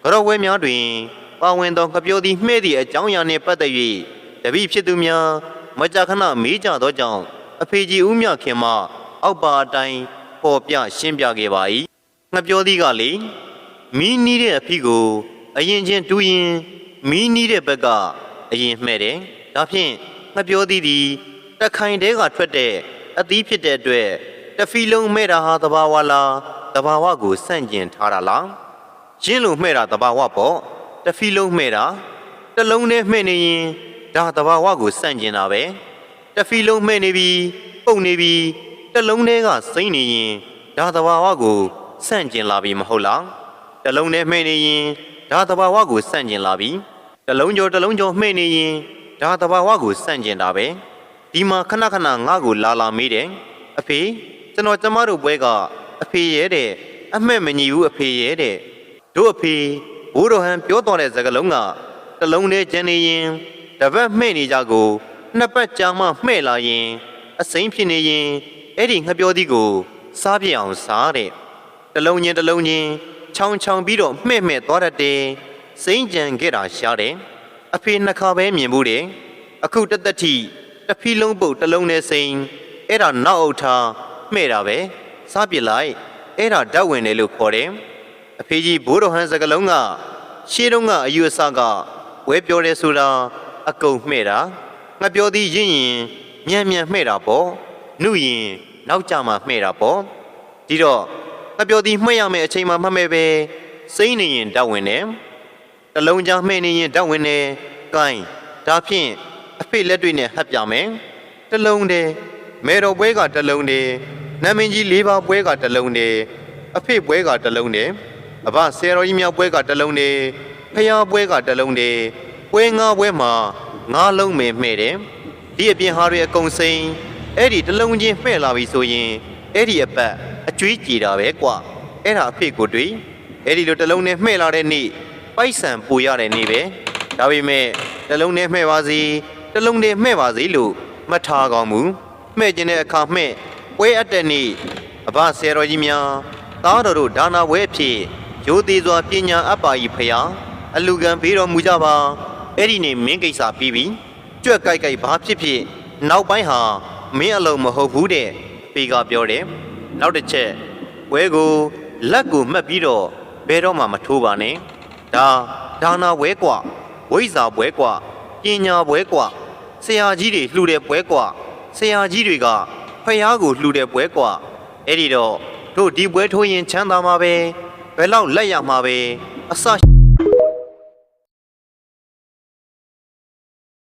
ကတော့ဝဲများတွင်ပါဝင်သောငပြောသည်မှဲ့သည့်အကြောင်းအရာနှင့်ပတ်သက်၍တပည့်ဖြစ်သူများမကြာခဏမေးကြသောကြောင့်အဖေကြီးဦးမြခင်မှအောက်ပါအတိုင်းပေါ်ပြရှင်းပြခဲ့ပါ၏ငပြောသည်ကလေမီးနီးတဲ့အဖေကိုအရင်ချင်းတူးရင်မီးနီးတဲ့ဘက်ကအရင်မှဲ့တယ်ဒါဖြင့်ငပြောသည်သည်တခိုင်တဲကထွက်တဲ့အသီးဖြစ်တဲ့အတွက်တဖီလုံးမှဲ့တာဟာသဘာဝလားသဘာဝကိုစန့်ကျင်ထားတာလားရင်းလို့မှဲ့တာသဘာဝပေါ့တဖီလုံးမှဲ့တာတလုံးနဲ့မှဲ့နေရင်ဒါသဘာဝကိုစန့်ကျင်တာပဲတဖီလုံးမှဲ့နေပြီပုတ်နေပြီတလုံးထဲကစိမ့်နေရင်ဒါသဘာဝကိုစန့်ကျင်လာပြီမဟုတ်လားတလုံးနဲ့မှဲ့နေရင်ဒါသဘာဝကိုစန့်ကျင်လာပြီတလုံးကျော်မှဲ့နေရင်ဒါသဘာဝကိုစန့်ကျင်တာပဲဒီမှာခဏခဏငါ့ကိုလာမေးတယ်အဖေကျွန်တော်ကျမတို့ပွဲကအဖေရဲ့တဲ့အမှတ်မညီဘူးအဖေရဲ့တဲ့တို့အဖေဘိုးတော်ဟန်ပြောတော်တဲ့စကားလုံးကတလုံးနဲ့ကျန်နေရင်တပတ်မှဲ့နေကြကိုနှစ်ပတ်ကြာမှမှဲ့လာရင်အစိမ့်ဖြစ်နေရင်အဲ့ဒီငှပြောသည်ကိုစားပြအောင်စားတဲ့တလုံးချင်းချောင်းပြီးတော့မှဲ့သွားတတ်တယ်စိမ့်ကြံခဲ့တာရှားတယ်အဖေနှစ်ခါပဲမြင်ဘူးတယ်အခုတသက်ထိတဖီလုံးပုတ်တလုံးနဲ့စိမ့်အဲ့ဒါနောက်အုပ်ထားမှဲ့တာပဲစားပြလိုက်အဲ့ဒါဓာတ်ဝင်တယ်လို့ခေါ်တယ်အဖေကြီးဘိုးတော်ဟန်စကလုံးကရှေးတုန်းကအယူအဆကဝဲပြောတယ်ဆိုတာအကုန်မှဲ့တာငါပြောသည်ရင်းရင်မြန်မှဲ့တာပေါ့နှုရင်နောက်ကြမှာမှဲ့တာပေါ့ဒီတော့ငါပြောသည်မှဲ့ရမယ့်အချိန်မှမှတ်မဲ့ပဲစိမ့်နေရင်ဓာတ်ဝင်တယ်တလုံးကြားမှဲ့နေရင်ဓာတ်ဝင်တယ်ကိုင်းဒါဖြင့်အဖေလက်တွေနဲ့ဟပ်ပြမယ်တလုံးတည်းမေတော်ပွဲကတလုံးတည်းနမင်းကြီး၄ပါးပွဲကတလုံးတည်းအဖေပွဲကတလုံးတည်းအဘဆယ်တော်ကြီးမြောက်ပွဲကတလုံးတည်းဖျားပွဲကတလုံးတည်းပွဲ၅ပွဲမှာ၅လုံးပဲမှဲ့တယ်ဒီအပြင်ဟာတွေအကုန်စိမ့်အဲ့ဒီတလုံးချင်းမှဲ့လာပြီဆိုရင်အဲ့ဒီအပတ်အကျွေးကြည်တာပဲကွာအဲ့ဒါအဖေကိုတွေ့အဲ့ဒီလိုတလုံးနဲ့မှဲ့လာတဲ့နေ့ပိုက်ဆံပူရတဲ့နေ့ပဲဒါပေမဲ့တလုံးနဲ့မှဲ့ပါစီတလုံးနဲ့မှဲ့ပါစီလို့မှတ်ထားကောင်းမူမှဲ့ခြင်းတဲ့အခါမှဲ့ပွဲအပ်တဲ့နေ့အဘဆယ်တော်ကြီးများသားတော်တို့ဒါနာဝဲအဖြစ်ရိုသေစွာပညာအပ်ပါ၏ဖရာအလူကံပေးတော်မူကြပါအဲ့ဒီနေ့မင်းကိစ္စပြီးပြီကြွက်ကြိုက်ဘာဖြစ်နောက်ပိုင်းဟာမင်းအလုံးမဟုတ်ဘူးတဲ့ဖေကပြောတယ်နောက်တစ်ချက်ဝဲကိုလက်ကိုမှတ်ပြီးတော့ဘယ်တော့မှမထိုးပါနဲ့ဒါနာဝဲกว่าဝိဇ္ဇာပွဲกว่าပညာပွဲกว่าဆရာကြီးတွေလှူတဲ့ပွဲกว่าဆရာကြီးတွေကဖယားကိုလှူတဲ့ပွဲกว่าအဲ့ဒီတော့တို့ဒီပွဲထိုးရင်ချမ်းသာမှာပဲဘယ်လောက်လက်ရမှာပဲအစ